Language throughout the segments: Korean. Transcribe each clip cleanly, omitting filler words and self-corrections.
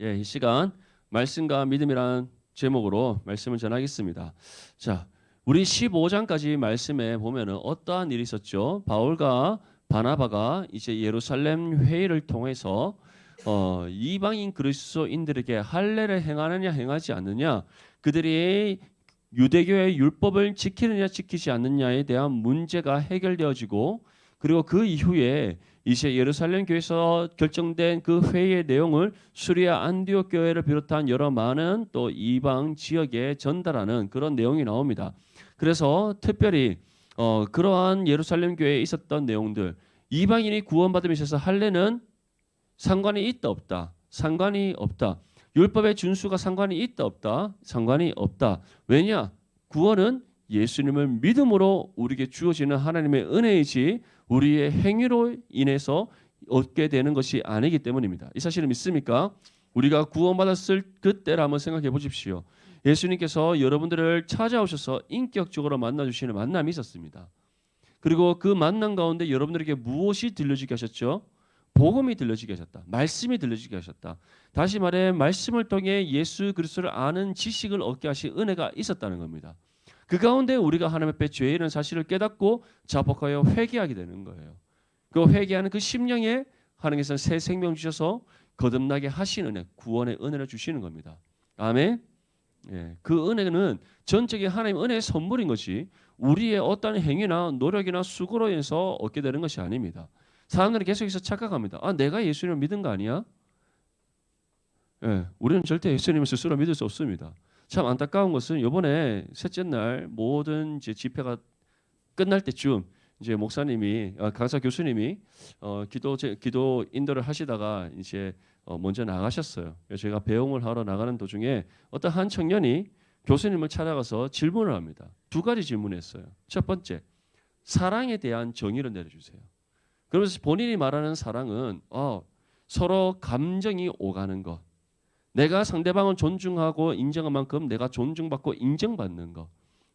이 시간 말씀과 믿음이라는 제목으로 말씀을 전하겠습니다. 자, 우리 15장까지 말씀에 보면은 어떠한 일이 있었죠? 바울과 바나바가 이제 예루살렘 회의를 통해서 이방인 그리스도인들에게 할례를 행하느냐 행하지 않느냐, 그들이 유대교의 율법을 지키느냐 지키지 않느냐에 대한 문제가 해결되어지고, 그리고 그 이후에 이제 예루살렘 교회에서 결정된 그 회의의 내용을 수리아 안디옥 교회를 비롯한 여러 많은 또 이방 지역에 전달하는 그런 내용이 나옵니다. 그래서 특별히 그러한 예루살렘 교회에 있었던 내용들, 이방인이 구원받음에 있어서 할례는 상관이 있다 없다, 상관이 없다. 율법의 준수가 상관이 있다 없다, 상관이 없다. 왜냐? 구원은 예수님을 믿음으로 우리에게 주어지는 하나님의 은혜이지 우리의 행위로 인해서 얻게 되는 것이 아니기 때문입니다. 이 사실을 믿습니까? 우리가 구원받았을 그때를 한번 생각해 보십시오. 예수님께서 여러분들을 찾아오셔서 인격적으로 만나주시는 만남이 있었습니다. 그리고 그 만남 가운데 여러분들에게 무엇이 들려지게 하셨죠? 복음이 들려지게 하셨다. 말씀이 들려지게 하셨다. 다시 말해 말씀을 통해 예수 그리스도를 아는 지식을 얻게 하신 은혜가 있었다는 겁니다. 그 가운데 우리가 하나님 앞에 죄인은 사실을 깨닫고 자복하여 회개하게 되는 거예요. 그 회개하는 그 심령에 하나님께서 새 생명 주셔서 거듭나게 하신 은혜, 구원의 은혜를 주시는 겁니다. 아멘. 그 은혜는 전적인 하나님의 은혜의 선물인 것이 우리의 어떤 행위나 노력이나 수고로 인해서 얻게 되는 것이 아닙니다. 사람들은 계속해서 착각합니다. 내가 예수님을 믿은 거 아니야? 우리는 절대 예수님을 스스로 믿을 수 없습니다. 참 안타까운 것은 이번에 셋째 날 모든 이제 집회가 끝날 때쯤 이제 목사님이 강사 교수님이 기도 인도를 하시다가 이제 먼저 나가셨어요. 제가 배웅을 하러 나가는 도중에 어떤 한 청년이 교수님을 찾아가서 질문을 합니다. 두 가지 질문했어요. 첫 번째, 사랑에 대한 정의를 내려주세요. 그러면서 본인이 말하는 사랑은 서로 감정이 오가는 것, 내가 상대방을 존중하고 인정한 만큼 내가 존중받고 인정받는 것,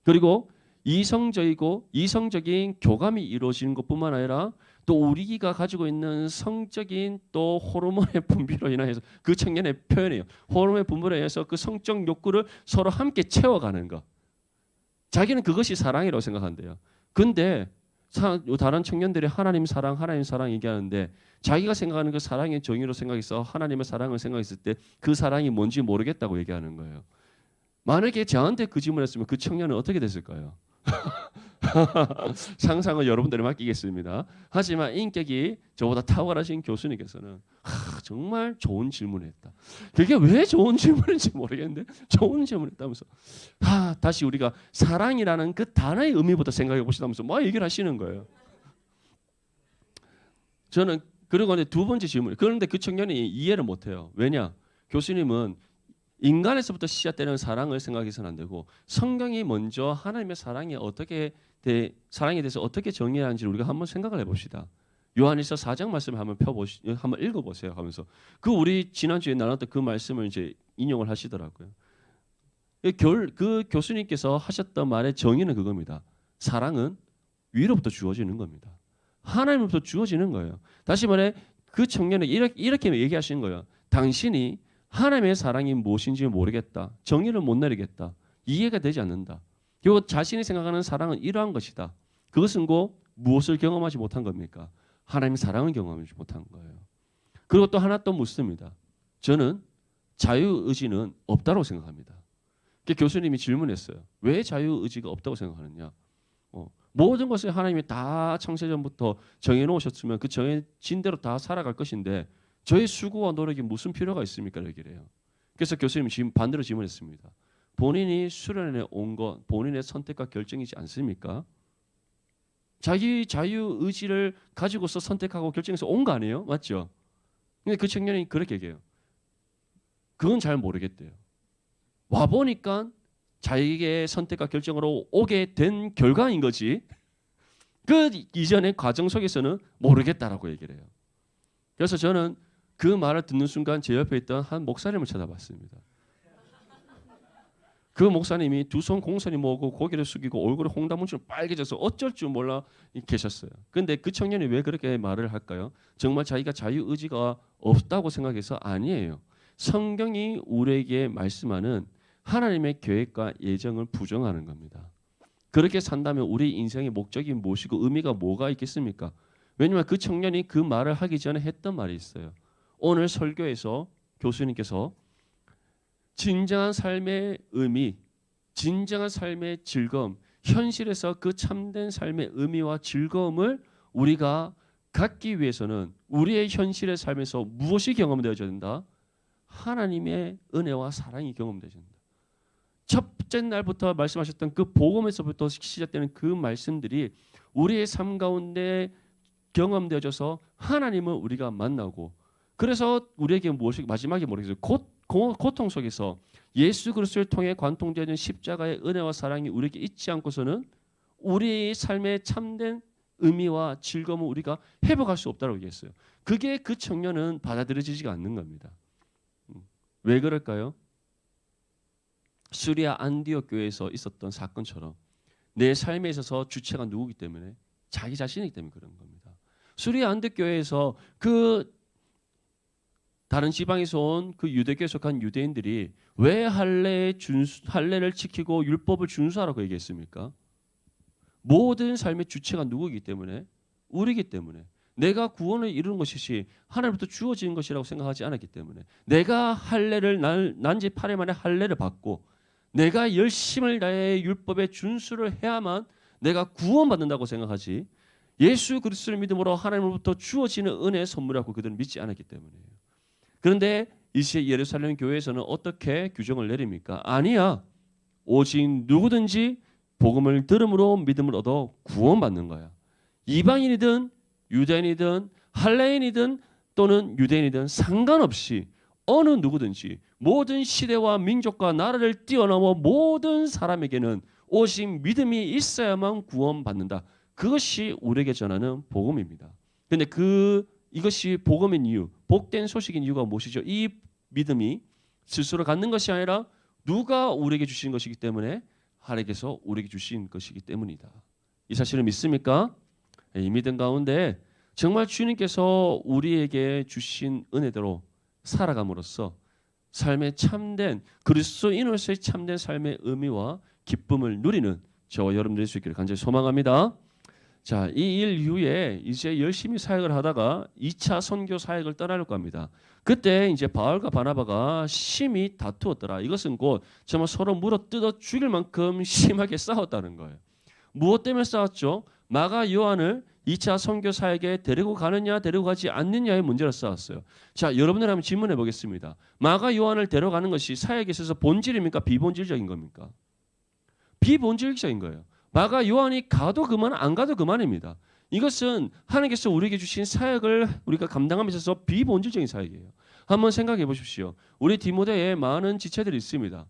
그리고 이성적인 교감이 이루어지는 것뿐만 아니라 또 우리가 가지고 있는 성적인 또 호르몬의 분비로 인해서 그 청년의 표현이에요. 호르몬의 분비로 인해서 그 성적 욕구를 서로 함께 채워가는 것. 자기는 그것이 사랑이라고 생각한대요. 근데 다른 청년들이 하나님 사랑 얘기하는데 자기가 생각하는 그 사랑의 정의로 생각해서 하나님의 사랑을 생각했을 때 그 사랑이 뭔지 모르겠다고 얘기하는 거예요. 만약에 저한테 그 질문을 했으면 그 청년은 어떻게 됐을까요? 상상은 여러분들이 맡기겠습니다. 하지만 인격이 저보다 탁월하신 교수님께서는 정말 좋은 질문을 했다. 그게 왜 좋은 질문인지 모르겠는데 좋은 질문을 했다면서 다시 우리가 사랑이라는 그 단어의 의미부터 생각해 보시다면서 막 얘기를 하시는 거예요. 저는 그리고 두 번째 질문, 그런데 그 청년이 이해를 못해요. 왜냐? 교수님은 인간에서부터 시작되는 사랑을 생각해서는 안 되고 성경이 먼저 하나님의 사랑에 대해서 어떻게 정의하는지 우리가 한번 생각을 해봅시다. 요한일서 4장 말씀을 한번 읽어보세요 하면서 우리 지난주에 나눴던 그 말씀을 이제 인용을 하시더라고요. 그 교수님께서 하셨던 말의 정의는 그겁니다. 사랑은 위로부터 주어지는 겁니다. 하나님으로부터 주어지는 거예요. 다시 말해 그 청년은 이렇게 얘기하시는 거예요. 당신이 하나님의 사랑이 무엇인지 모르겠다. 정의를 못 내리겠다. 이해가 되지 않는다. 그리고 자신이 생각하는 사랑은 이러한 것이다. 그것은 곧 무엇을 경험하지 못한 겁니까? 하나님의 사랑을 경험하지 못한 거예요. 그리고 또 하나 또 묻습니다. 저는 자유의지는 없다고 생각합니다. 교수님이 질문했어요. 왜 자유의지가 없다고 생각하느냐? 모든 것을 하나님이 다 창세전부터 정해놓으셨으면 그 정해진 대로 다 살아갈 것인데 저의 수고와 노력이 무슨 필요가 있습니까? 얘기를 해요. 그래서 교수님이 지금 반대로 질문했습니다. 본인이 수련회 온 것 본인의 선택과 결정이지 않습니까? 자기 자유의지를 가지고서 선택하고 결정해서 온 거 아니에요? 맞죠? 근데 그 청년이 그렇게 얘기해요. 그건 잘 모르겠대요. 와보니까 자기의 선택과 결정으로 오게 된 결과인 거지 그 이전의 과정 속에서는 모르겠다라고 얘기를 해요. 그래서 저는 그 말을 듣는 순간 제 옆에 있던 한 목사님을 찾아봤습니다. 그 목사님이 두 손 공손히 모으고 고개를 숙이고 얼굴이 홍다문처럼 빨개져서 어쩔 줄 몰라 계셨어요. 그런데 그 청년이 왜 그렇게 말을 할까요? 정말 자기가 자유의지가 없다고 생각해서 아니에요. 성경이 우리에게 말씀하는 하나님의 계획과 예정을 부정하는 겁니다. 그렇게 산다면 우리 인생의 목적이 무엇이고 의미가 뭐가 있겠습니까? 왜냐하면 그 청년이 그 말을 하기 전에 했던 말이 있어요. 오늘 설교에서 교수님께서 진정한 삶의 의미, 진정한 삶의 즐거움, 현실에서 그 참된 삶의 의미와 즐거움을 우리가 갖기 위해서는 우리의 현실의 삶에서 무엇이 경험되어야 된다? 하나님의 은혜와 사랑이 경험되어야 된다. 첫째 날부터 말씀하셨던 그 복음에서부터 시작되는 그 말씀들이 우리의 삶 가운데 경험되어져서 하나님을 우리가 만나고, 그래서 우리에게 무엇이 마지막에 뭐겠어요? 고통 속에서 예수 그리스도를 통해 관통되는 십자가의 은혜와 사랑이 우리에게 있지 않고서는 우리의 삶의 참된 의미와 즐거움을 우리가 회복할 수 없다고 얘기했어요. 그게 그 청년은 받아들여지지가 않는 겁니다. 왜 그럴까요? 수리아 안디옥 교회에서 있었던 사건처럼 내 삶에 있어서 주체가 누구기 때문에? 자기 자신이기 때문에 그런 겁니다. 수리아 안디옥 교회에서 그 다른 지방에서 온 그 유대교에 속한 유대인들이 왜 할례를 지키고 율법을 준수하라고 얘기했습니까? 모든 삶의 주체가 누구이기 때문에? 우리이기 때문에. 내가 구원을 이루는 것이 하나님부터 주어지는 것이라고 생각하지 않았기 때문에, 내가 할례를 난지 8일 만에 할례를 받고 내가 열심을 다해 율법에 준수를 해야만 내가 구원받는다고 생각하지, 예수 그리스도를 믿음으로 하나님으로부터 주어지는 은혜의 선물이라고 그들은 믿지 않았기 때문이에요. 그런데 이제 예루살렘 교회에서는 어떻게 규정을 내립니까? 아니야. 오직 누구든지 복음을 들음으로 믿음을 얻어 구원받는 거야. 이방인이든 유대인이든 할례인이든 또는 유대인이든 상관없이 어느 누구든지 모든 시대와 민족과 나라를 뛰어넘어 모든 사람에게는 오직 믿음이 있어야만 구원받는다. 그것이 우리에게 전하는 복음입니다. 그런데 이것이 복음인 이유, 복된 소식인 이유가 무엇이죠? 이 믿음이 스스로 갖는 것이 아니라 누가 우리에게 주신 것이기 때문에, 하나님께서 우리에게 주신 것이기 때문이다. 이 사실을 믿습니까? 이 믿음 가운데 정말 주님께서 우리에게 주신 은혜대로 살아감으로써 삶의 참된 그리스도인으로서의 참된 삶의 의미와 기쁨을 누리는 저와 여러분들이 수 있기를 간절히 소망합니다. 자, 이 일 이후에 이제 열심히 사역을 하다가 2차 선교 사역을 떠나려고 합니다. 그때 이제 바울과 바나바가 심히 다투었더라. 이것은 곧 정말 서로 물어뜯어 죽일 만큼 심하게 싸웠다는 거예요. 무엇 때문에 싸웠죠? 마가 요한을 2차 선교 사역에 데리고 가느냐 데리고 가지 않느냐의 문제로 싸웠어요. 자, 여러분들 한번 질문해 보겠습니다. 마가 요한을 데려가는 것이 사역에 있어서 본질입니까? 비본질적인 겁니까? 비본질적인 거예요. 마가 요한이 가도 그만 안 가도 그만입니다. 이것은 하나님께서 우리에게 주신 사역을 우리가 감당함에 있어서 비본질적인 사역이에요. 한번 생각해 보십시오. 우리 디모데에 많은 지체들이 있습니다.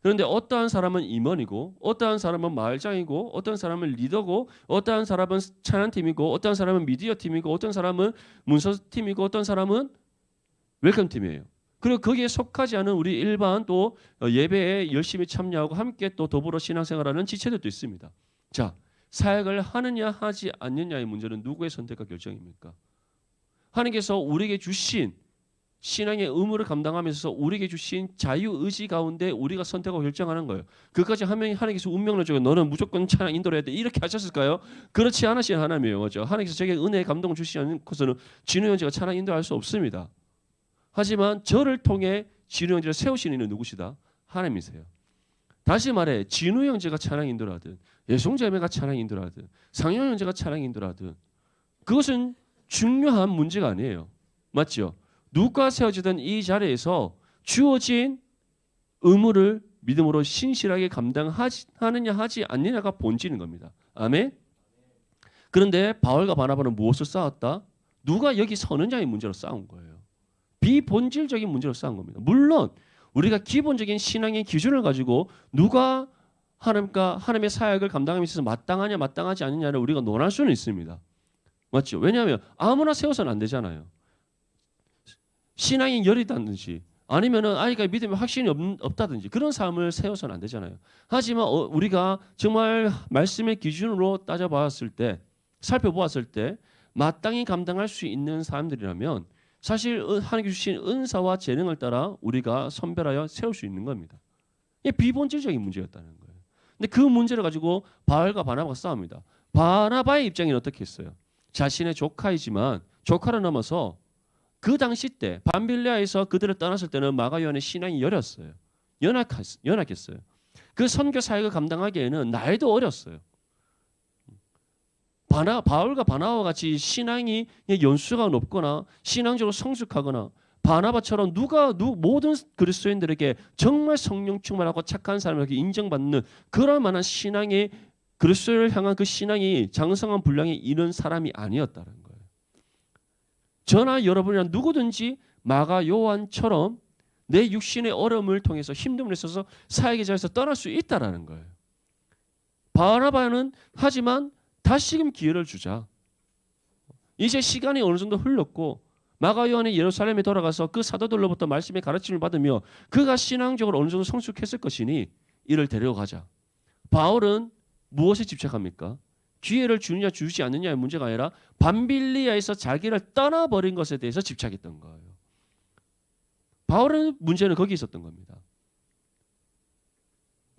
그런데 어떠한 사람은 임원이고, 어떠한 사람은 마을장이고, 어떤 사람은 리더고, 어떠한 사람은 찬양팀이고, 어떠한 사람은 미디어팀이고, 어떤 사람은 문서팀이고, 어떤 사람은 웰컴팀이에요. 그리고 거기에 속하지 않은 우리 일반 또 예배에 열심히 참여하고 함께 또 더불어 신앙생활하는 지체들도 있습니다. 자, 사역을 하느냐 하지 않느냐의 문제는 누구의 선택과 결정입니까? 하나님께서 우리에게 주신 신앙의 의무를 감당하면서 우리에게 주신 자유의지 가운데 우리가 선택하고 결정하는 거예요. 그까지 하나님께서 운명을 주고 너는 무조건 찬양 인도를 해야 돼 이렇게 하셨을까요? 그렇지 않으신 하나님이에요. 그렇죠? 하나님께서 저에게 은혜의 감동을 주시지 않고서는 진우 형제가 찬양 인도할 수 없습니다. 하지만 저를 통해 진우 형제를 세우시는 이는 누구시다? 하나님이세요. 다시 말해 진우 형제가 찬양 인도를 하든 예송자매가 찬양 인도를 하든 상영 형제가 찬양 인도를 하든 그것은 중요한 문제가 아니에요. 맞죠? 누가 세워지든 이 자리에서 주어진 의무를 믿음으로 신실하게 감당하느냐 하지 않느냐가 본질인 겁니다. 아멘? 그런데 바울과 바나바는 무엇을 싸웠다? 누가 여기 서느냐의 문제로 싸운 거예요. 비본질적인 문제로 싸운 겁니다. 물론 우리가 기본적인 신앙의 기준을 가지고 누가 하나님의 사역을 감당함에 있어서 마땅하냐 마땅하지 않느냐를 우리가 논할 수는 있습니다. 맞죠? 왜냐하면 아무나 세워서는 안 되잖아요. 신앙이 열이다든지 아니면은 아이가 믿음에 확신이 없다든지 그런 삶을 세워서는 안 되잖아요. 하지만 우리가 정말 말씀의 기준으로 따져봤을 때 살펴보았을 때 마땅히 감당할 수 있는 사람들이라면 사실 하나님께 주신 은사와 재능을 따라 우리가 선별하여 세울 수 있는 겁니다. 이게 비본질적인 문제였다는 거예요. 근데 그 문제를 가지고 바울과 바나바가 싸웁니다. 바나바의 입장에는 어떻게 했어요? 자신의 조카이지만 조카를 넘어서 그 당시 때 밤빌리아에서 그들을 떠났을 때는 마가 요한의 신앙이 여렸어요. 연약했어요. 그 선교 사역을 감당하기에는 나이도 어렸어요. 바울과 바나바와 같이 신앙이 연수가 높거나 신앙적으로 성숙하거나 바나바처럼 모든 그리스도인들에게 정말 성령 충만하고 착한 사람에게 인정받는 그럴 만한 신앙의 그리스도를 향한 그 신앙이 장성한 분량에 이른 사람이 아니었다는 거예요. 저나 여러분이나 누구든지 마가 요한처럼 내 육신의 어려움을 통해서 힘듦을 있어서 사역의 자리에서 떠날 수 있다라는 거예요. 바나바는 하지만 다시금 기회를 주자. 이제 시간이 어느 정도 흘렀고 마가 요한이 예루살렘에 돌아가서 그 사도들로부터 말씀의 가르침을 받으며 그가 신앙적으로 어느 정도 성숙했을 것이니 이를 데려가자. 바울은 무엇에 집착합니까? 기회를 주느냐 주지 않느냐의 문제가 아니라 밤빌리아에서 자기를 떠나버린 것에 대해서 집착했던 거예요. 바울은 문제는 거기 있었던 겁니다.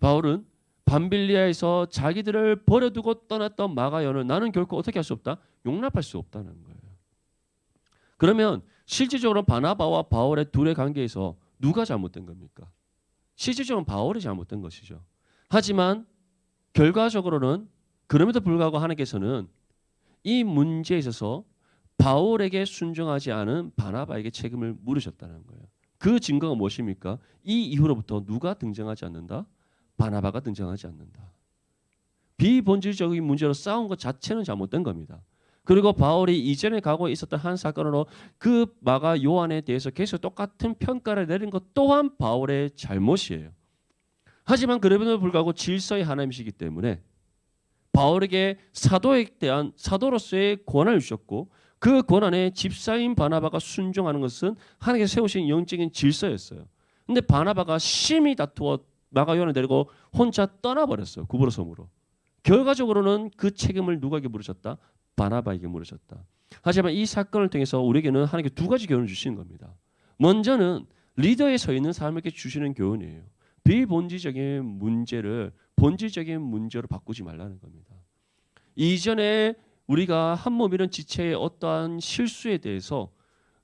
바울은 밤빌리아에서 자기들을 버려두고 떠났던 마가 요한을 나는 결코 어떻게 할 수 없다? 용납할 수 없다는 거예요. 그러면 실질적으로 바나바와 바울의 둘의 관계에서 누가 잘못된 겁니까? 실질적으로 바울이 잘못된 것이죠. 하지만 결과적으로는 그럼에도 불구하고 하나님께서는 이 문제에 있어서 바울에게 순종하지 않은 바나바에게 책임을 물으셨다는 거예요. 그 증거가 무엇입니까? 이 이후로부터 누가 등장하지 않는다? 바나바가 등장하지 않는다. 비본질적인 문제로 싸운 것 자체는 잘못된 겁니다. 그리고 바울이 이전에 가고 있었던 한 사건으로 그 마가 요한에 대해서 계속 똑같은 평가를 내린 것 또한 바울의 잘못이에요. 하지만 그럼에도 불구하고 질서의 하나님이시기 때문에 바울에게 사도에 대한 사도로서의 권한을 주셨고 그 권한에 집사인 바나바가 순종하는 것은 하나님께서 세우신 영적인 질서였어요. 그런데 바나바가 심히 다투어 마가 요한을 데리고 혼자 떠나버렸어요. 구브로 섬으로. 결과적으로는 그 책임을 누구에게 물으셨다? 바나바에게 물으셨다. 하지만 이 사건을 통해서 우리에게는 하나님께 두 가지 교훈을 주시는 겁니다. 먼저는 리더에 서 있는 사람에게 주시는 교훈이에요. 비본질적인 문제를 본질적인 문제로 바꾸지 말라는 겁니다. 이전에 우리가 한 몸이는 지체의 어떠한 실수에 대해서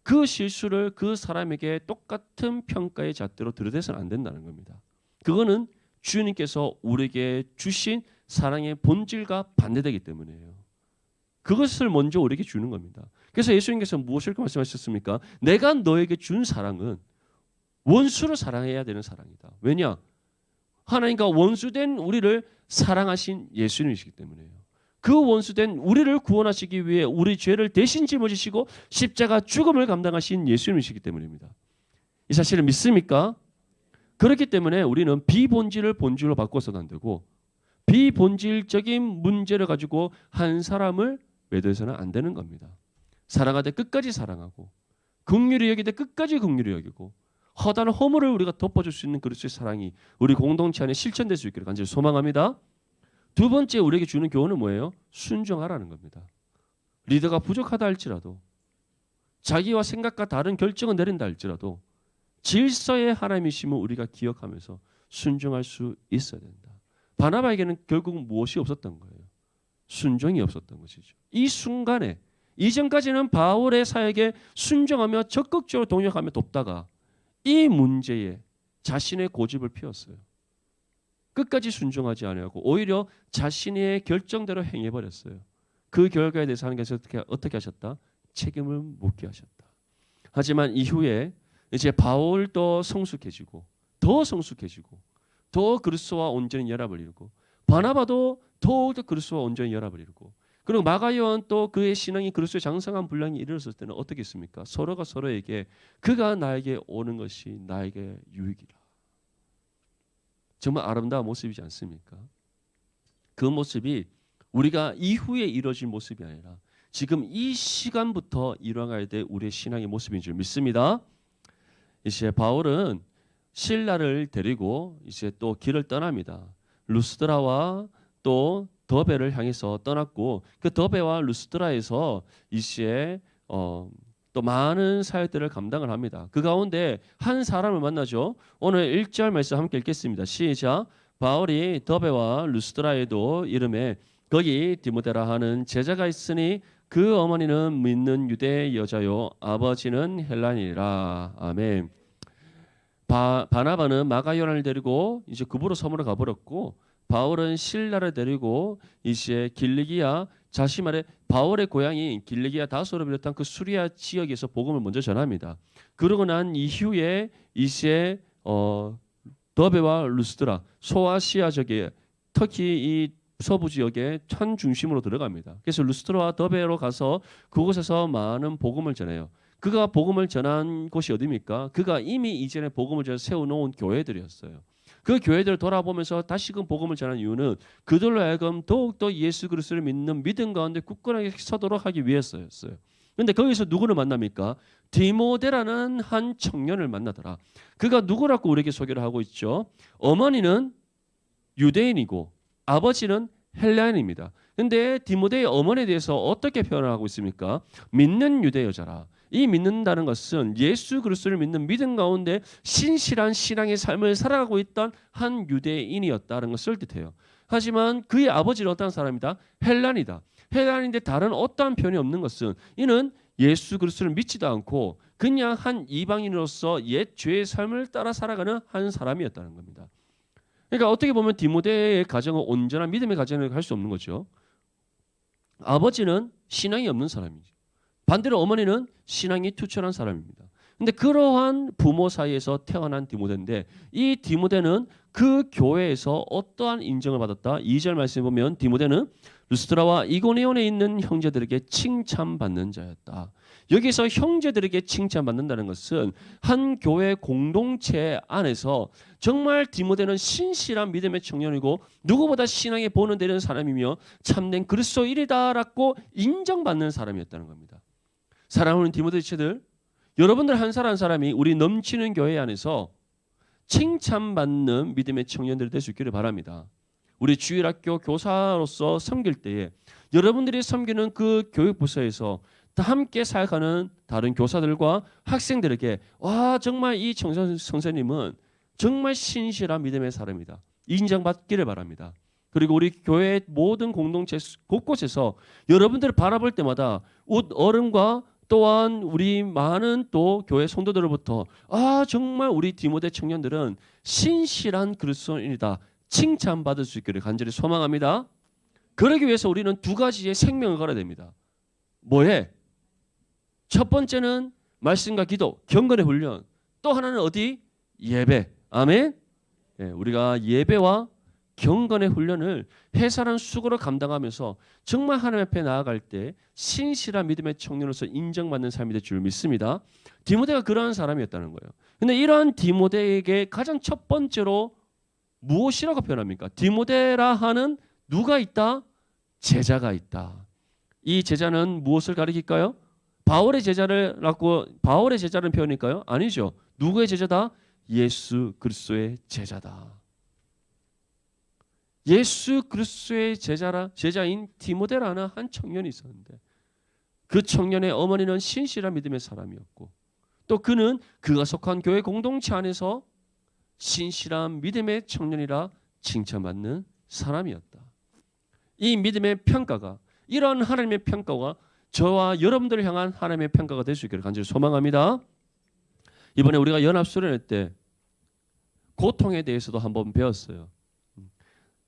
그 실수를 그 사람에게 똑같은 평가의 잣대로 들이대서는 안 된다는 겁니다. 그거는 주님께서 우리에게 주신 사랑의 본질과 반대되기 때문이에요. 그것을 먼저 우리에게 주는 겁니다. 그래서 예수님께서 무엇을 말씀하셨습니까? 내가 너에게 준 사랑은 원수를 사랑해야 되는 사랑이다. 왜냐? 하나님과 원수된 우리를 사랑하신 예수님이시기 때문이에요. 그 원수된 우리를 구원하시기 위해 우리 죄를 대신 짊어지시고 십자가 죽음을 감당하신 예수님이시기 때문입니다. 이 사실을 믿습니까? 그렇기 때문에 우리는 비본질을 본질로 바꿔서는 안 되고 비본질적인 문제를 가지고 한 사람을 매도해서는 안 되는 겁니다. 사랑하되 끝까지 사랑하고 긍휼히 여기되 끝까지 긍휼히 여기고 허다한 허물을 우리가 덮어줄 수 있는 그리스도의 사랑이 우리 공동체 안에 실천될 수 있기를 간절히 소망합니다. 두 번째 우리에게 주는 교훈은 뭐예요? 순종하라는 겁니다. 리더가 부족하다 할지라도 자기와 생각과 다른 결정을 내린다 할지라도 질서의 하나님이심을 우리가 기억하면서 순종할 수 있어야 된다. 바나바에게는 결국 무엇이 없었던 거예요? 순종이 없었던 것이죠. 이 순간에 이전까지는 바울의 사역에 순종하며 적극적으로 동역하며 돕다가 이 문제에 자신의 고집을 피웠어요. 끝까지 순종하지 아니하고 오히려 자신의 결정대로 행해버렸어요. 그 결과에 대해서 하나님께서 어떻게 하셨다? 책임을 묻게 하셨다. 하지만 이후에 이제 바울도 성숙해지고 더 성숙해지고 더 그리스도와 온전히 연합을 이루고 바나바도 더욱더 그리스도와 온전히 연합을 이루고 그리고 마가 요한 또 그의 신앙이 그리스도의 장성한 분량이 이르렀을 때는 어떻게 했습니까? 서로가 서로에게 그가 나에게 오는 것이 나에게 유익이라. 정말 아름다운 모습이지 않습니까? 그 모습이 우리가 이후에 이루어질 모습이 아니라 지금 이 시간부터 일어나야 될 우리의 신앙의 모습인 줄 믿습니다. 이제 바울은 실라를 데리고 이제 또 길을 떠납니다. 루스드라와 또 더베를 향해서 떠났고 그 더베와 루스드라에서 이제 또 많은 사역들을 감당을 합니다. 그 가운데 한 사람을 만나죠. 오늘 1절 말씀 함께 읽겠습니다. 시작. 바울이 더베와 루스드라에도 이름에 거기 디모데라 하는 제자가 있으니 그 어머니는 믿는 유대 여자요 아버지는 헬라인이라. 아멘. 바나바는 마가요란을 데리고 이제 급으로 섬으로 가버렸고, 바울은 실라를 데리고 이제 길리기아, 자시 말에 바울의 고향이 길리기아 다소를 비롯한 그 수리아 지역에서 복음을 먼저 전합니다. 그러고 난 이후에 이제 더베와 루스드라, 소아시아 지역에, 특히 이 서부 지역의 천 중심으로 들어갑니다. 그래서 루스드라와 더베로 가서 그곳에서 많은 복음을 전해요. 그가 복음을 전한 곳이 어디입니까? 그가 이미 이전에 복음을 전해 세워놓은 교회들이었어요. 그 교회들을 돌아보면서 다시금 복음을 전한 이유는 그들로 하여금 더욱더 예수 그리스도를 믿는 믿음 가운데 굳건하게 서도록 하기 위해서였어요. 그런데 거기서 누구를 만납니까? 디모데라는 한 청년을 만나더라. 그가 누구라고 우리에게 소개를 하고 있죠. 어머니는 유대인이고 아버지는 헬라인입니다. 그런데 디모데의 어머니에 대해서 어떻게 표현을 하고 있습니까? 믿는 유대 여자라. 이 믿는다는 것은 예수 그리스도를 믿는 믿음 가운데 신실한 신앙의 삶을 살아가고 있던 한 유대인이었다는 것을 뜻해요. 하지만 그의 아버지는 어떤 사람이다? 헬란이다. 헬란인데 다른 어떠한 표현이 없는 것은 이는 예수 그리스도를 믿지도 않고 그냥 한 이방인으로서 옛 죄의 삶을 따라 살아가는 한 사람이었다는 겁니다. 그러니까 어떻게 보면 디모데의 가정은 온전한 믿음의 가정을 할 수 없는 거죠. 아버지는 신앙이 없는 사람이죠. 반대로 어머니는 신앙이 투철한 사람입니다. 근데 그러한 부모 사이에서 태어난 디모데인데 이 디모데는 그 교회에서 어떠한 인정을 받았다? 2절 말씀에 보면 디모데는 루스드라와 이고니온에 있는 형제들에게 칭찬받는 자였다. 여기서 형제들에게 칭찬받는다는 것은 한 교회 공동체 안에서 정말 디모데는 신실한 믿음의 청년이고 누구보다 신앙에 본을 내리는 사람이며 참된 그리스도인이다라고 인정받는 사람이었다는 겁니다. 사랑하는 디모데 지체들, 여러분들 한 사람 한 사람이 우리 넘치는 교회 안에서 칭찬받는 믿음의 청년들이 될 수 있기를 바랍니다. 우리 주일학교 교사로서 섬길 때에 여러분들이 섬기는 그 교육부서에서 다 함께 사역하는 다른 교사들과 학생들에게 와 정말 이 선생님은 정말 신실한 믿음의 사람이다. 인정받기를 바랍니다. 그리고 우리 교회 모든 공동체 곳곳에서 여러분들을 바라볼 때마다 웃 어른과 또한 우리 많은 또 교회 성도들로부터 아 정말 우리 디모데 청년들은 신실한 그리스도인이다 칭찬받을 수 있기를 간절히 소망합니다. 그러기 위해서 우리는 두 가지의 생명을 걸어야 됩니다. 뭐해? 첫 번째는 말씀과 기도, 경건의 훈련. 또 하나는 어디? 예배. 아멘. 예, 우리가 예배와 경건의 훈련을 해산한 수고로 감당하면서 정말 하나님 앞에 나아갈 때 신실한 믿음의 청년으로서 인정받는 삶이 될 줄 믿습니다. 디모데가 그러한 사람이었다는 거예요. 근데 이러한 디모데에게 가장 첫 번째로 무엇이라고 표현합니까? 디모데라 하는 누가 있다? 제자가 있다. 이 제자는 무엇을 가리킬까요? 바울의 제자는 표현일까요? 아니죠. 누구의 제자다? 예수 그리스도의 제자다. 예수 그리스도의 제자인 디모데라는 한 청년이 있었는데 그 청년의 어머니는 신실한 믿음의 사람이었고 또 그는 그가 속한 교회 공동체 안에서 신실한 믿음의 청년이라 칭찬받는 사람이었다. 이 믿음의 평가가 이런 하나님의 평가가 저와 여러분들을 향한 하나님의 평가가 될 수 있기를 간절히 소망합니다. 이번에 우리가 연합수련회 때 고통에 대해서도 한번 배웠어요.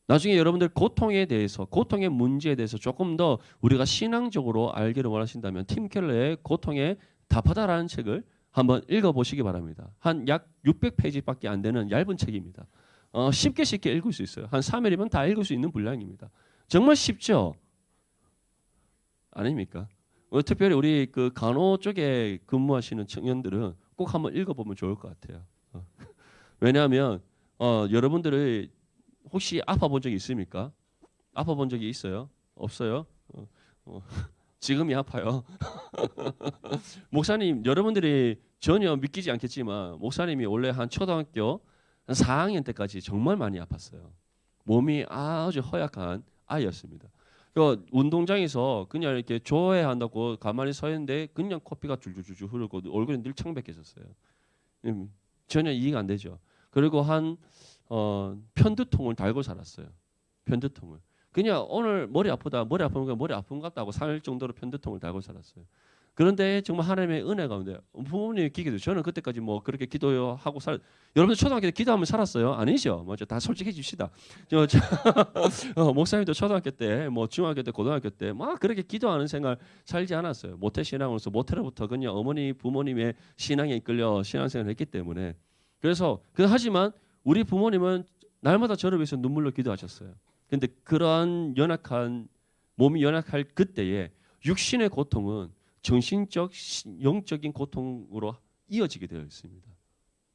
나중에 여러분들 고통에 대해서 고통의 문제에 대해서 조금 더 우리가 신앙적으로 알기를 원하신다면 팀 켈러의 고통에 답하다라는 책을 한번 읽어보시기 바랍니다. 한 약 600페이지밖에 안 되는 얇은 책입니다. 쉽게 읽을 수 있어요. 한 3일이면 다 읽을 수 있는 분량입니다. 정말 쉽죠? 아닙니까? 특별히 우리 그 간호 쪽에 근무하시는 청년들은 꼭 한번 읽어보면 좋을 것 같아요. 왜냐하면 여러분들의 혹시 아파본 적이 있습니까? 아파본 적이 있어요? 없어요? 지금이 아파요. 목사님, 여러분들이 전혀 믿기지 않겠지만 목사님이 원래 한 초등학교 한 4학년 때까지 정말 많이 아팠어요. 몸이 아주 허약한 아이였습니다. 그 운동장에서 그냥 이렇게 좋아한다고 가만히 서 있는데 그냥 코피가 줄줄줄 흐르고 얼굴이 늘 창백해졌어요. 전혀 이해가 안 되죠. 그리고 한 편두통을 달고 살았어요. 편두통을. 그냥 오늘 머리 아프다, 머리 아프면 머리 아픈 것 같다고 3일 정도로 편두통을 달고 살았어요. 그런데 정말 하나님의 은혜 가운데 부모님이 기도해요. 저는 그때까지 뭐 그렇게 기도하고 여러분들 초등학교 때 기도하면 살았어요? 아니죠. 먼저 다 솔직해집시다. 목사님도 초등학교 때, 뭐 중학교 때, 고등학교 때 막 그렇게 기도하는 생활 살지 않았어요. 모태 신앙으로서 모태로부터 그냥 어머니 부모님의 신앙에 이끌려 신앙생활을 했기 때문에 그래서 하지만 우리 부모님은 날마다 저를 위해서 눈물로 기도하셨어요. 근데 그러한 몸이 연약할 그때에 육신의 고통은 정신적, 영적인 고통으로 이어지게 되어 있습니다.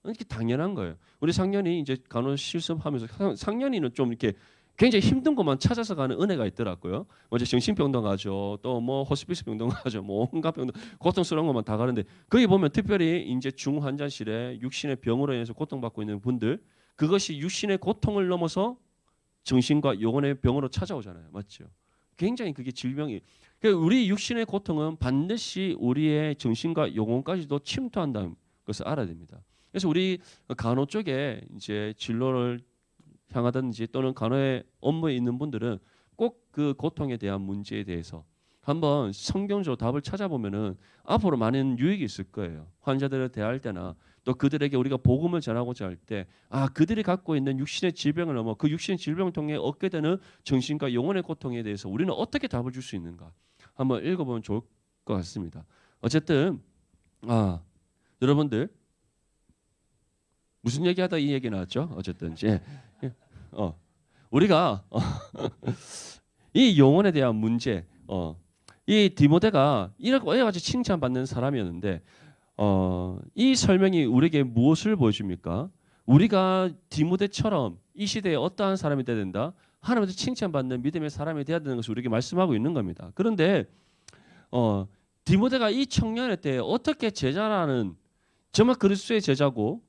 이게 당연한 거예요. 우리 상년이 이제 간호 실습하면서 상년이는 좀 이렇게 굉장히 힘든 것만 찾아서 가는 은혜가 있더라고요. 먼저 정신병동 가죠, 또 뭐 호스피스 병동 가죠, 뭐 온갖 병동 고통스러운 것만 다 가는데 거기 보면 특별히 이제 중환자실에 육신의 병으로 인해서 고통받고 있는 분들 그것이 육신의 고통을 넘어서 정신과 영혼의 병으로 찾아오잖아요, 맞죠? 굉장히 그게 질병이. 그러니까 우리 육신의 고통은 반드시 우리의 정신과 영혼까지도 침투한다는 것을 알아야 됩니다. 그래서 우리 간호 쪽에 이제 진로를 향하든지 또는 간호의 업무에 있는 분들은 꼭 그 고통에 대한 문제에 대해서 한번 성경적으로 답을 찾아보면은 앞으로 많은 유익이 있을 거예요. 환자들을 대할 때나 또 그들에게 우리가 복음을 전하고자 할 때 그들이 갖고 있는 육신의 질병을 넘어 그 육신의 질병을 통해 얻게 되는 정신과 영혼의 고통에 대해서 우리는 어떻게 답을 줄 수 있는가 한번 읽어보면 좋을 것 같습니다. 어쨌든 여러분들 무슨 얘기하다 이 얘기 나왔죠? 어쨌든 우리가 이 영혼에 대한 문제, 이 디모데가 이렇게 여러 가지 칭찬받는 사람이었는데 이 설명이 우리에게 무엇을 보여줍니까? 우리가 디모데처럼 이 시대에 어떠한 사람이 되어야 된다? 하나님한테 칭찬받는 믿음의 사람이 되어야 되는 것을 우리에게 말씀하고 있는 겁니다. 그런데 디모데가 이 청년의 때 어떻게 제자라는 정말 그리스도의 제자고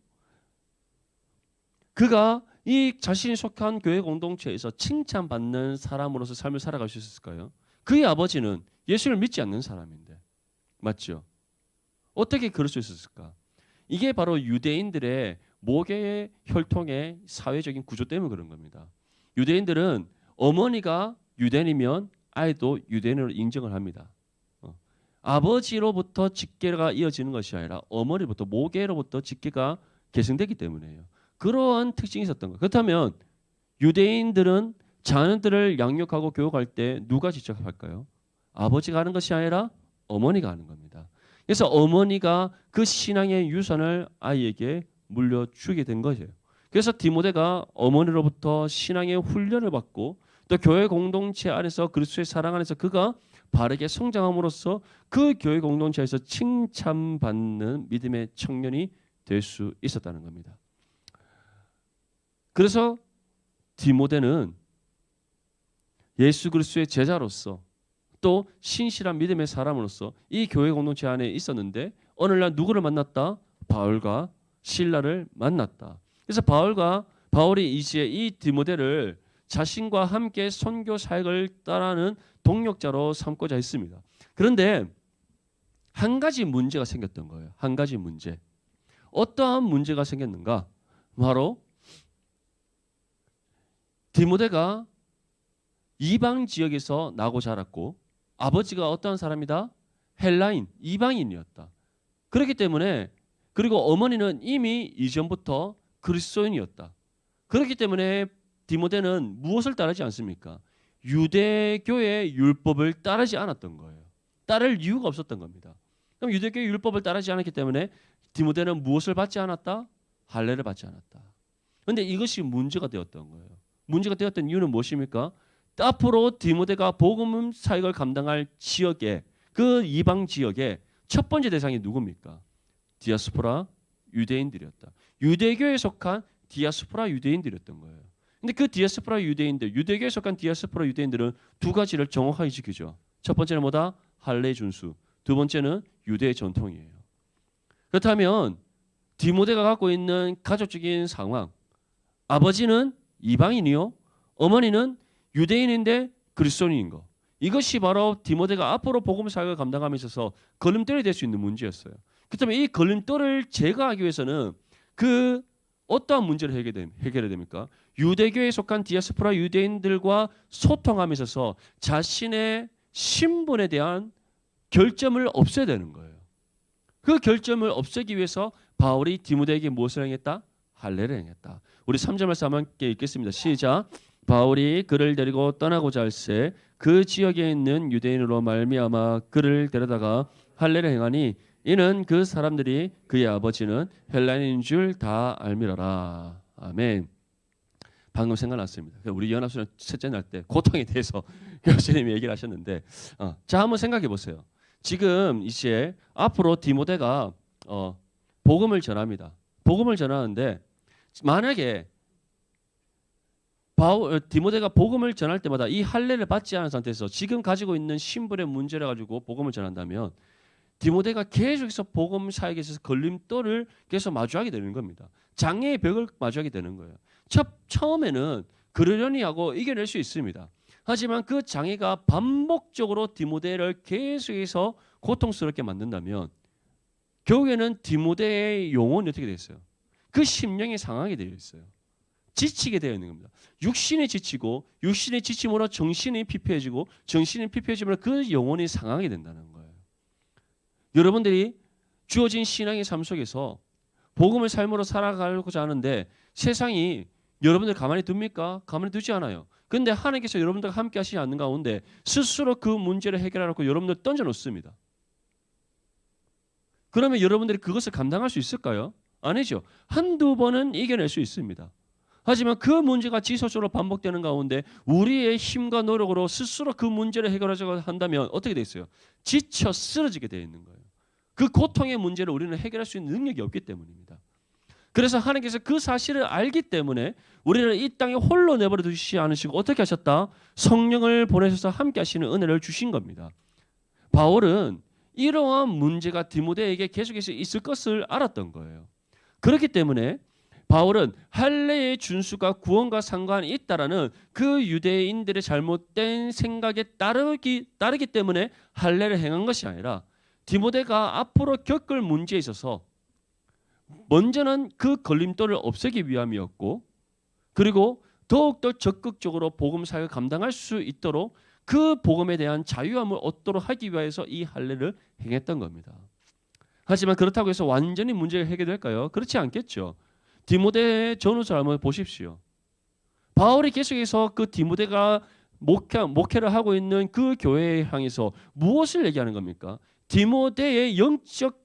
그가 이 자신이 속한 교회 공동체에서 칭찬받는 사람으로서 삶을 살아갈 수 있었을까요? 그의 아버지는 예수를 믿지 않는 사람인데 맞죠? 어떻게 그럴 수 있었을까? 이게 바로 유대인들의 모계의 혈통의 사회적인 구조 때문에 그런 겁니다. 유대인들은 어머니가 유대인이면 아이도 유대인으로 인정을 합니다. 아버지로부터 직계가 이어지는 것이 아니라 어머니로부터 모계로부터 직계가 계승되기 때문에요. 그러한 특징이 있었던 거예요. 그렇다면 유대인들은 자녀들을 양육하고 교육할 때 누가 직접 할까요? 아버지가 하는 것이 아니라 어머니가 하는 겁니다. 그래서 어머니가 그 신앙의 유산을 아이에게 물려주게 된 것이에요. 그래서 디모데가 어머니로부터 신앙의 훈련을 받고 또 교회 공동체 안에서 그리스도의 사랑 안에서 그가 바르게 성장함으로써 그 교회 공동체에서 칭찬받는 믿음의 청년이 될 수 있었다는 겁니다. 그래서 디모데는 예수 그리스도의 제자로서 또 신실한 믿음의 사람으로서 이 교회 공동체 안에 있었는데 어느 날 누구를 만났다? 바울과 실라를 만났다. 그래서 바울이 이제 이 디모데를 자신과 함께 선교 사역을 따르는 동력자로 삼고자 했습니다. 그런데 한 가지 문제가 생겼던 거예요. 한 가지 문제. 어떠한 문제가 생겼는가? 바로 디모데가 이방 지역에서 나고 자랐고 아버지가 어떠한 사람이다? 헬라인, 이방인이었다. 그렇기 때문에 그리고 어머니는 이미 이전부터 그리스도인이었다. 그렇기 때문에 디모데는 무엇을 따르지 않습니까? 유대교의 율법을 따르지 않았던 거예요. 따를 이유가 없었던 겁니다. 그럼 유대교의 율법을 따르지 않았기 때문에 디모데는 무엇을 받지 않았다? 할례를 받지 않았다. 그런데 이것이 문제가 되었던 거예요. 문제가 되었던 이유는 무엇입니까? 앞으로 디모데가 복음 사역을 감당할 지역에 그 이방 지역에 첫 번째 대상이 누굽니까? 디아스포라 유대인들이었다. 유대교에 속한 디아스포라 유대인들이었던 거예요. 근데 그 디아스포라 유대인들, 유대교에 속한 디아스포라 유대인들은 두 가지를 정확하게 지키죠. 첫 번째는 뭐다? 할례 준수. 두 번째는 유대의 전통이에요. 그렇다면 디모데가 갖고 있는 가족적인 상황, 아버지는 이방인이요, 어머니는 유대인인데 그리스도인인 거. 이것이 바로 디모데가 앞으로 복음 사역을 감당함에 있어서 걸림돌이 될 수 있는 문제였어요. 그렇다면 이 걸림돌을 제거하기 위해서는 그 어떠한 문제를 해결해야 됩니까? 유대교에 속한 디아스포라 유대인들과 소통함에 있어서 자신의 신분에 대한 결점을 없애야 되는 거예요. 그 결점을 없애기 위해서 바울이 디모데에게 무엇을 행했다? 할례를 행했다. 우리 3절 말씀 함께 읽겠습니다. 시작. 바울이 그를 데리고 떠나고자 할새 그 지역에 있는 유대인으로 말미암아 그를 데려다가 할례를 행하니 이는 그 사람들이 그의 아버지는 헬라인인 줄 다 알미러라. 아멘. 방금 생각났습니다. 우리 연합수련 셋째 날 때 고통에 대해서 교수님이 얘기를 하셨는데, 자 한번 생각해 보세요. 지금 이제 앞으로 디모데가 복음을 전합니다. 복음을 전하는데 만약에 디모데가 복음을 전할 때마다 이 할례를 받지 않은 상태에서 지금 가지고 있는 신분의 문제를 가지고 복음을 전한다면 디모데가 계속해서 복음 사역에 있어서 걸림돌을 계속 마주하게 되는 겁니다. 장애의 벽을 마주하게 되는 거예요. 처음에는 그러려니 하고 이겨낼 수 있습니다. 하지만 그 장애가 반복적으로 디모데를 계속해서 고통스럽게 만든다면 결국에는 디모데의 영혼이 어떻게 되어 어요? 그 심령이 상하게 되어 있어요. 지치게 되어 있는 겁니다. 육신이 지치고 육신이 지침으로 정신이 피폐해지고 정신이 피폐해지면 그 영혼이 상하게 된다는 거예요. 여러분들이 주어진 신앙의 삶 속에서 복음의 삶으로 살아가고자 하는데 세상이 여러분들 가만히 둡니까? 가만히 두지 않아요. 그런데 하나님께서 여러분들과 함께 하시지 않는 가운데 스스로 그 문제를 해결하라고 여러분들 던져놓습니다. 그러면 여러분들이 그것을 감당할 수 있을까요? 아니죠. 한두 번은 이겨낼 수 있습니다. 하지만 그 문제가 지속적으로 반복되는 가운데 우리의 힘과 노력으로 스스로 그 문제를 해결하자고 한다면 어떻게 돼 있어요? 지쳐 쓰러지게 되어 있는 거예요. 그 고통의 문제를 우리는 해결할 수 있는 능력이 없기 때문입니다. 그래서 하나님께서 그 사실을 알기 때문에 우리를 이 땅에 홀로 내버려 두시지 않으시고 어떻게 하셨다? 성령을 보내셔서 함께 하시는 은혜를 주신 겁니다. 바울은 이러한 문제가 디모데에게 계속해서 있을 것을 알았던 거예요. 그렇기 때문에 바울은 할례의 준수가 구원과 상관이 있다라는 그 유대인들의 잘못된 생각에 따르기 때문에 할례를 행한 것이 아니라 디모데가 앞으로 겪을 문제에 있어서 먼저는 그 걸림돌을 없애기 위함이었고 그리고 더욱더 적극적으로 복음 사역을 감당할 수 있도록 그 복음에 대한 자유함을 얻도록 하기 위해서 이 할례를 행했던 겁니다. 하지만 그렇다고 해서 완전히 문제가 해결될까요? 그렇지 않겠죠. 디모데의 전후를 한번 보십시오. 바울이 계속해서 그 디모데가 목회를 하고 있는 그 교회에 향해서 무엇을 얘기하는 겁니까? 디모데의 영적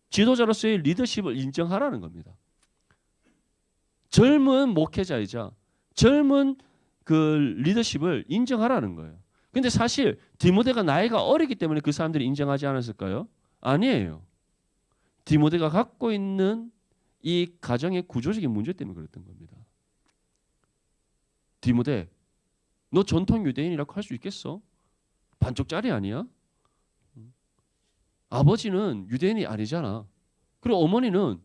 지도자로서의 리더십을 인정하라는 겁니다. 젊은 목회자이자 젊은 그 리더십을 인정하라는 거예요. 근데 사실 디모데가 나이가 어리기 때문에 그 사람들이 인정하지 않았을까요? 아니에요. 디모데가 갖고 있는 이 가정의 구조적인 문제 때문에 그랬던 겁니다. 디모데, 너 전통 유대인이라고 할 수 있겠어? 반쪽짜리 아니야? 아버지는 유대인이 아니잖아. 그리고 어머니는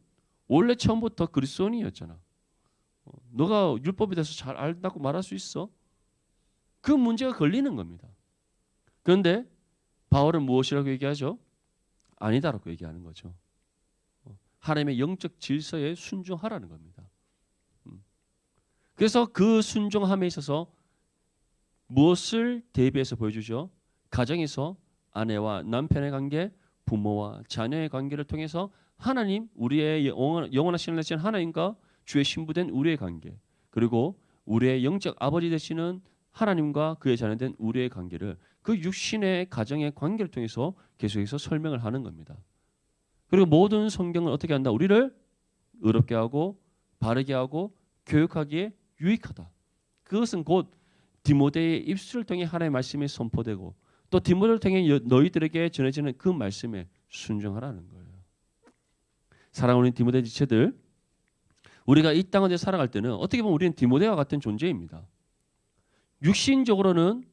원래 처음부터 그리스도인이었잖아. 너가 율법에 대해서 잘 안다고 말할 수 있어? 그 문제가 걸리는 겁니다. 그런데 바울은 무엇이라고 얘기하죠? 아니다라고 얘기하는 거죠. 하나님의 영적 질서에 순종하라는 겁니다. 그래서 그 순종함에 있어서 무엇을 대비해서 보여주죠? 가정에서 아내와 남편의 관계, 부모와 자녀의 관계를 통해서 하나님, 우리의 영원하신 하나님 하나님과 주의 신부된 우리의 관계, 그리고 우리의 영적 아버지 되시는 하나님과 그의 자녀된 우리의 관계를 그 육신의 가정의 관계를 통해서 계속해서 설명을 하는 겁니다. 그리고 모든 성경은 어떻게 한다? 우리를 의롭게 하고 바르게 하고 교육하기에 유익하다. 그것은 곧 디모데의 입술을 통해 하나님의 말씀이 선포되고 또 디모데를 통해 너희들에게 전해지는 그 말씀에 순종하라는 거예요. 사랑하는 디모데 지체들, 우리가 이 땅에 살아갈 때는 어떻게 보면 우리는 디모데와 같은 존재입니다. 육신적으로는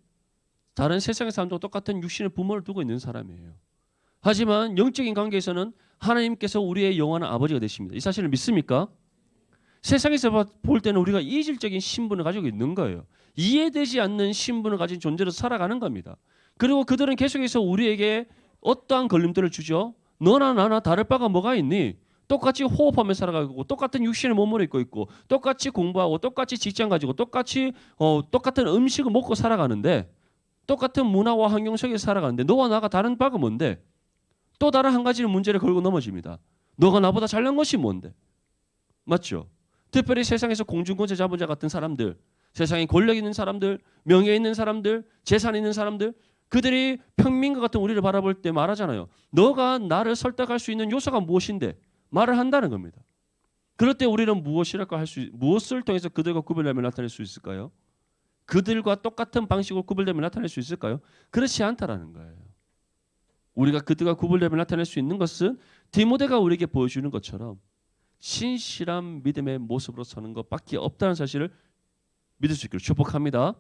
다른 세상의 사람들과 똑같은 육신의 부모를 두고 있는 사람이에요. 하지만 영적인 관계에서는 하나님께서 우리의 영원한 아버지가 되십니다. 이 사실을 믿습니까? 세상에서 볼 때는 우리가 이질적인 신분을 가지고 있는 거예요. 이해되지 않는 신분을 가진 존재로 살아가는 겁니다. 그리고 그들은 계속해서 우리에게 어떠한 걸림돌을 주죠. 너나 나나 다를 바가 뭐가 있니? 똑같이 호흡하며 살아가고 똑같은 육신의 몸을 입고 있고 똑같이 공부하고 똑같이 직장 가지고 똑같이 똑같은 음식을 먹고 살아가는데 똑같은 문화와 환경 속에 살아가는데 너와 나가 다른 바가 뭔데? 또 다른 한 가지 문제를 걸고 넘어집니다. 너가 나보다 잘난 것이 뭔데? 맞죠? 특별히 세상에서 공중권세 잡은 자 같은 사람들, 세상에 권력 있는 사람들, 명예 있는 사람들, 재산 있는 사람들, 그들이 평민과 같은 우리를 바라볼 때 말하잖아요. 너가 나를 설득할 수 있는 요소가 무엇인데? 말을 한다는 겁니다. 그럴 때 우리는 무엇이랄까 무엇을 통해서 그들과 구별되며 나타낼 수 있을까요? 그들과 똑같은 방식으로 구별되며 나타낼 수 있을까요? 그렇지 않다라는 거예요. 우리가 그들과 구별되며 나타낼 수 있는 것은 디모데가 우리에게 보여주는 것처럼 신실한 믿음의 모습으로 서는 것밖에 없다는 사실을 믿을 수 있기를 축복합니다.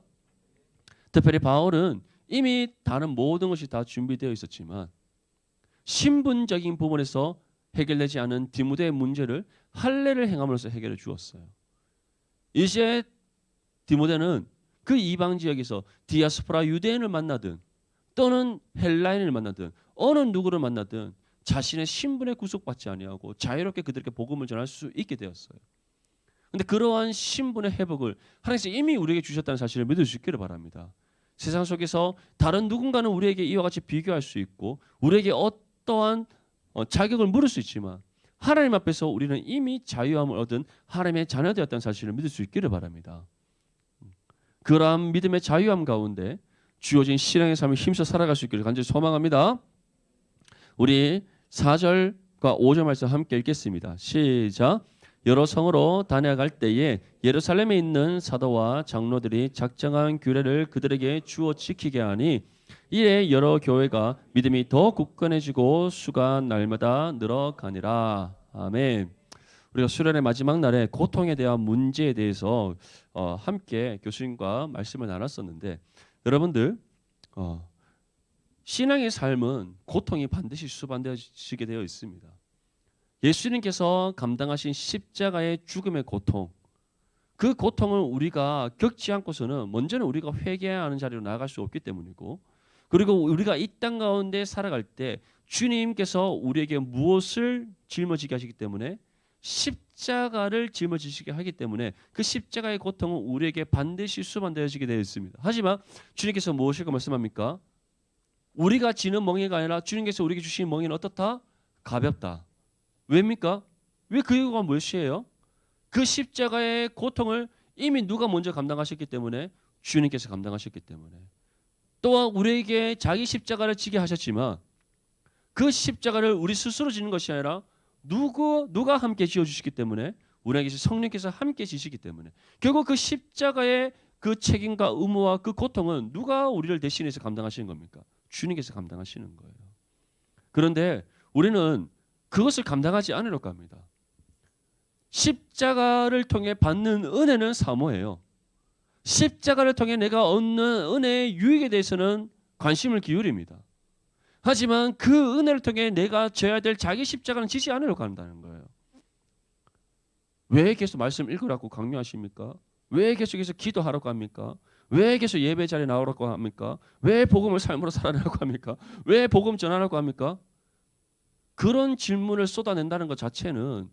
특별히 바울은 이미 다른 모든 것이 다 준비되어 있었지만 신분적인 부분에서 해결되지 않은 디모데의 문제를 할례를 행함으로써 해결해 주었어요. 이제 디모데는 그 이방 지역에서 디아스포라 유대인을 만나든 또는 헬라인을 만나든 어느 누구를 만나든 자신의 신분에 구속받지 아니하고 자유롭게 그들에게 복음을 전할 수 있게 되었어요. 그런데 그러한 신분의 회복을 하나님께서 이미 우리에게 주셨다는 사실을 믿을 수 있기를 바랍니다. 세상 속에서 다른 누군가는 우리에게 이와 같이 비교할 수 있고 우리에게 어떠한 자격을 물을 수 있지만 하나님 앞에서 우리는 이미 자유함을 얻은 하나님의 자녀되었다는 사실을 믿을 수 있기를 바랍니다. 그러한 믿음의 자유함 가운데 주어진 신앙의 삶을 힘써 살아갈 수 있기를 간절히 소망합니다. 우리 4절과 5절 말씀 함께 읽겠습니다. 시작. 여러 성으로 다녀갈 때에 예루살렘에 있는 사도와 장로들이 작정한 규례를 그들에게 주어 지키게 하니 이에 여러 교회가 믿음이 더 굳건해지고 수가 날마다 늘어가니라. 아멘. 우리가 수련의 마지막 날에 고통에 대한 문제에 대해서 함께 교수님과 말씀을 나눴었는데 여러분들 신앙의 삶은 고통이 반드시 수반되어지게 되어 있습니다. 예수님께서 감당하신 십자가의 죽음의 고통, 그 고통을 우리가 겪지 않고서는 먼저는 우리가 회개해야 하는 자리로 나아갈 수 없기 때문이고 그리고 우리가 이 땅 가운데 살아갈 때 주님께서 우리에게 무엇을 짊어지게 하시기 때문에 십자가를 짊어지시게 하기 때문에 그 십자가의 고통은 우리에게 반드시 수반되어지게 되어 있습니다. 하지만 주님께서 무엇이라고 말씀합니까? 우리가 지는 멍에가 아니라 주님께서 우리에게 주신 멍에는 어떻다? 가볍다. 왜입니까? 왜 그 이유가 무엇이에요? 그 십자가의 고통을 이미 누가 먼저 감당하셨기 때문에 주님께서 감당하셨기 때문에 또한 우리에게 자기 십자가를 지게 하셨지만 그 십자가를 우리 스스로 지는 것이 아니라 누가 함께 지어주시기 때문에 우리에게 성령께서 함께 지시기 때문에 결국 그 십자가의 그 책임과 의무와 그 고통은 누가 우리를 대신해서 감당하시는 겁니까? 주님께서 감당하시는 거예요. 그런데 우리는 그것을 감당하지 않으려고 합니다. 십자가를 통해 받는 은혜는 사모해요. 십자가를 통해 내가 얻는 은혜의 유익에 대해서는 관심을 기울입니다. 하지만 그 은혜를 통해 내가 져야 될 자기 십자가는 지지 않으려고 한다는 거예요. 왜 계속 말씀 읽으라고 강요하십니까? 왜 계속해서 기도하라고 합니까? 왜 계속 예배 자리에 나오라고 합니까? 왜 복음을 삶으로 살아내라고 합니까? 왜 복음 전하라고 합니까? 그런 질문을 쏟아낸다는 것 자체는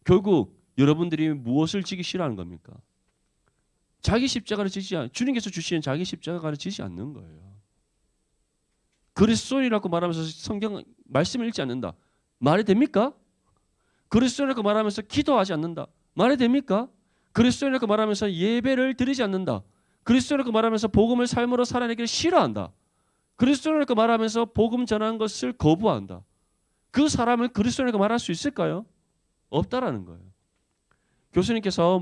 결국 여러분들이 무엇을 지기 싫어하는 겁니까? 자기 십자가를 주님께서 주시는 자기 십자가를 지지 않는 거예요. 그리스도인이라고 말하면서 성경 말씀을 읽지 않는다. 말이 됩니까? 그리스도인이라고 말하면서 기도하지 않는다. 말이 됩니까? 그리스도인이라고 말하면서 예배를 드리지 않는다. 그리스도인이라고 말하면서 복음을 삶으로 살아내기를 싫어한다. 그리스도인이라고 말하면서 복음 전하는 것을 거부한다. 그 사람을 그리스도인이라고 말할 수 있을까요? 없다라는 거예요. 교수님께서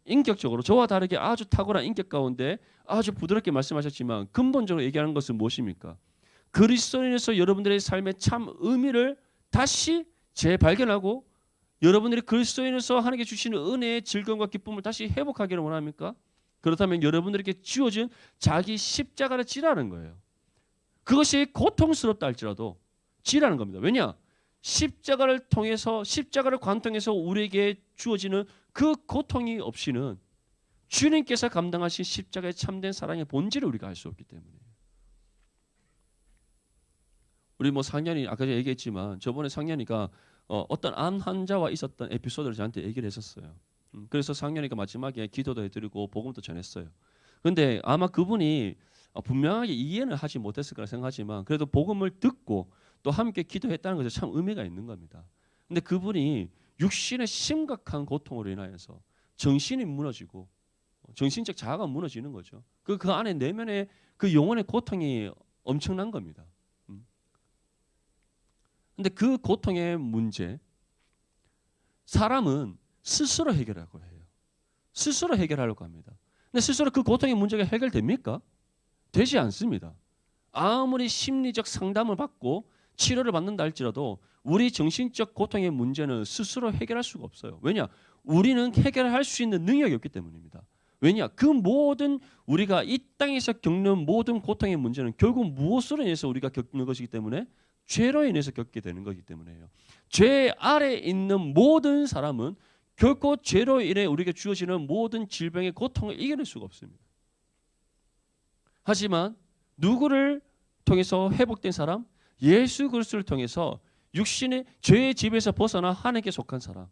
인격적으로 저와 다르게 아주 탁월한 인격 가운데 아주 부드럽게 말씀하셨지만 근본적으로 얘기하는 것은 무엇입니까? 그리스도인에서 여러분들의 삶의 참 의미를 다시 재발견하고 여러분들이 그리스도인에서 하나님께 주시는 은혜의 즐거움과 기쁨을 다시 회복하기를 원합니까? 그렇다면 여러분들에게 주어진 자기 십자가를 지라는 거예요. 그것이 고통스럽다 할지라도 지라는 겁니다. 왜냐? 십자가를 관통해서 우리에게 주어지는 그 고통이 없이는 주님께서 감당하신 십자가의 참된 사랑의 본질을 우리가 알 수 없기 때문에. 우리 뭐 상년이 아까 제가 얘기했지만 저번에 상년이가 어떤 암 환자와 있었던 에피소드를 저한테 얘기를 했었어요. 그래서 상년이가 마지막에 기도도 해드리고 복음도 전했어요. 그런데 아마 그분이 분명하게 이해는 하지 못했을 거라 생각하지만 그래도 복음을 듣고 또 함께 기도했다는 것에 참 의미가 있는 겁니다. 근데 그분이 육신의 심각한 고통으로 인하여서 정신이 무너지고 정신적 자아가 무너지는 거죠. 그 안에 내면의 그 영혼의 고통이 엄청난 겁니다. 근데 그 고통의 문제, 사람은 스스로 해결하려고 해요. 스스로 해결하려고 합니다. 근데 스스로 그 고통의 문제가 해결됩니까? 되지 않습니다. 아무리 심리적 상담을 받고 치료를 받는다 할지라도 우리 정신적 고통의 문제는 스스로 해결할 수가 없어요. 왜냐? 우리는 해결할 수 있는 능력이 없기 때문입니다. 왜냐? 그 모든 우리가 이 땅에서 겪는 모든 고통의 문제는 결국 무엇으로 인해서 우리가 겪는 것이기 때문에 죄로 인해서 겪게 되는 것이기 때문에요. 죄 아래에 있는 모든 사람은 결코 죄로 인해 우리에게 주어지는 모든 질병의 고통을 이겨낼 수가 없습니다. 하지만 누구를 통해서 회복된 사람? 예수 그리스도를 통해서 육신의 죄의 집에서 벗어나 하나님께 속한 사람.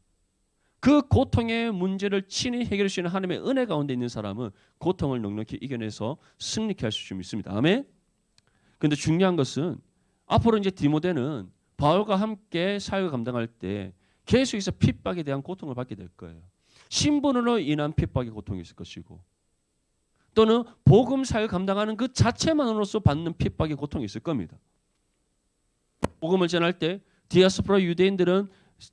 그 고통의 문제를 친히 해결할 수 있는 하나님의 은혜 가운데 있는 사람은 고통을 넉넉히 이겨내서 승리케 할 수 있습니다. 아멘. 그런데 중요한 것은 앞으로 이제 디모데는 바울과 함께 사역을 감당할 때 계속해서 핍박에 대한 고통을 받게 될 거예요. 신분으로 인한 핍박의 고통이 있을 것이고 또는 복음 사역을 감당하는 그 자체만으로서 받는 핍박의 고통이 있을 겁니다. 복음을 전할 때 디아스포라 유대인들은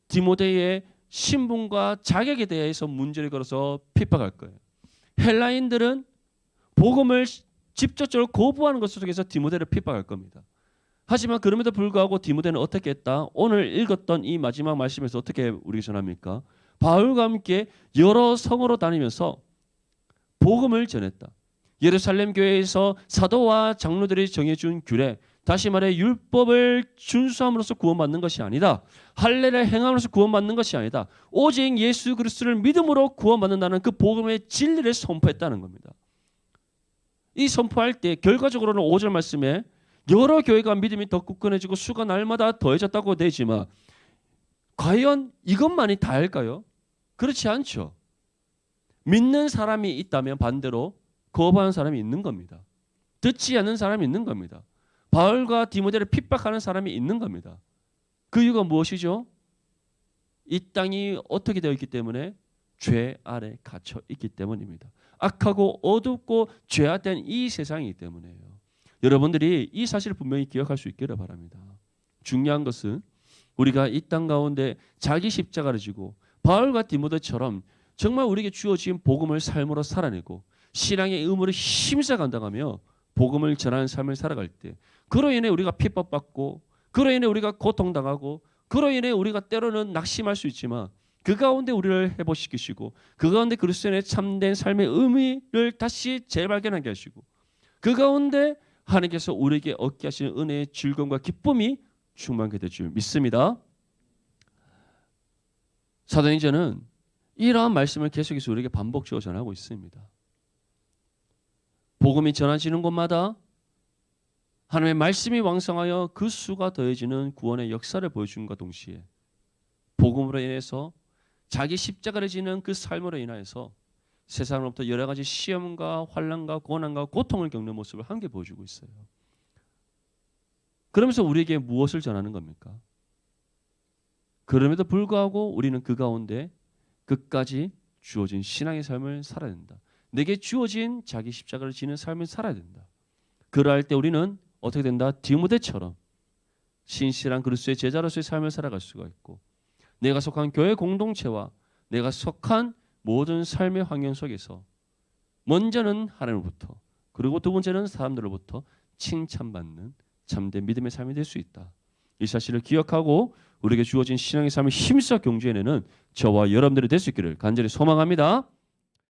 디모데의 신분과 자격에 대해서 문제를 걸어서 핍박할 거예요. 헬라인들은 복음을 직접적으로 거부하는 것 속에서 디모데를 핍박할 겁니다. 하지만 그럼에도 불구하고 디모데는 어떻게 했다? 오늘 읽었던 이 마지막 말씀에서 어떻게 우리에게 전합니까? 바울과 함께 여러 성으로 다니면서 복음을 전했다. 예루살렘 교회에서 사도와 장로들이 정해준 규례, 다시 말해 율법을 준수함으로써 구원받는 것이 아니다. 할례를 행함으로써 구원받는 것이 아니다. 오직 예수 그리스도를 믿음으로 구원받는다는 그 복음의 진리를 선포했다는 겁니다. 이 선포할 때 결과적으로는 5절 말씀에 여러 교회가 믿음이 더 굳건해지고 수가 날마다 더해졌다고 되지만 과연 이것만이 다일까요? 그렇지 않죠. 믿는 사람이 있다면 반대로 거부하는 사람이 있는 겁니다. 듣지 않는 사람이 있는 겁니다. 바울과 디모데를 핍박하는 사람이 있는 겁니다. 그 이유가 무엇이죠? 이 땅이 어떻게 되어 있기 때문에 죄 아래 갇혀 있기 때문입니다. 악하고 어둡고 죄악된 이 세상이기 때문에요. 여러분들이 이 사실을 분명히 기억할 수 있기를 바랍니다. 중요한 것은 우리가 이 땅 가운데 자기 십자가를 지고 바울과 디모데처럼 정말 우리에게 주어진 복음을 삶으로 살아내고 신앙의 의무를 힘써 감당하며 복음을 전하는 삶을 살아갈 때 그로 인해 우리가 핍박받고 그로 인해 우리가 고통당하고 그로 인해 우리가 때로는 낙심할 수 있지만 그 가운데 우리를 회복시키시고 그 가운데 그리스도인의 참된 삶의 의미를 다시 재발견하게 하시고 그 가운데 하나님께서 우리에게 얻게 하시는 은혜의 즐거움과 기쁨이 충만하게 될 줄 믿습니다. 사도행전은 이러한 말씀을 계속해서 우리에게 반복적으로 전하고 있습니다. 복음이 전하지는 곳마다 하나님의 말씀이 왕성하여 그 수가 더해지는 구원의 역사를 보여준과 동시에 복음으로 인해서 자기 십자가를 지는 그 삶으로 인하여서 세상으로부터 여러 가지 시험과 환난과 고난과 고통을 겪는 모습을 함께 보여주고 있어요. 그러면서 우리에게 무엇을 전하는 겁니까? 그럼에도 불구하고 우리는 그 가운데 끝까지 주어진 신앙의 삶을 살아야 된다. 내게 주어진 자기 십자가를 지는 삶을 살아야 된다. 그러할 때 우리는 어떻게 된다? 디모데처럼 신실한 그리스도의 제자로서의 삶을 살아갈 수가 있고 내가 속한 교회 공동체와 내가 속한 모든 삶의 환경 속에서 먼저는 하나님으로부터 그리고 두 번째는 사람들로부터 칭찬받는 참된 믿음의 삶이 될 수 있다. 이 사실을 기억하고 우리에게 주어진 신앙의 삶을 힘써 경주해내는 저와 여러분들이 될 수 있기를 간절히 소망합니다.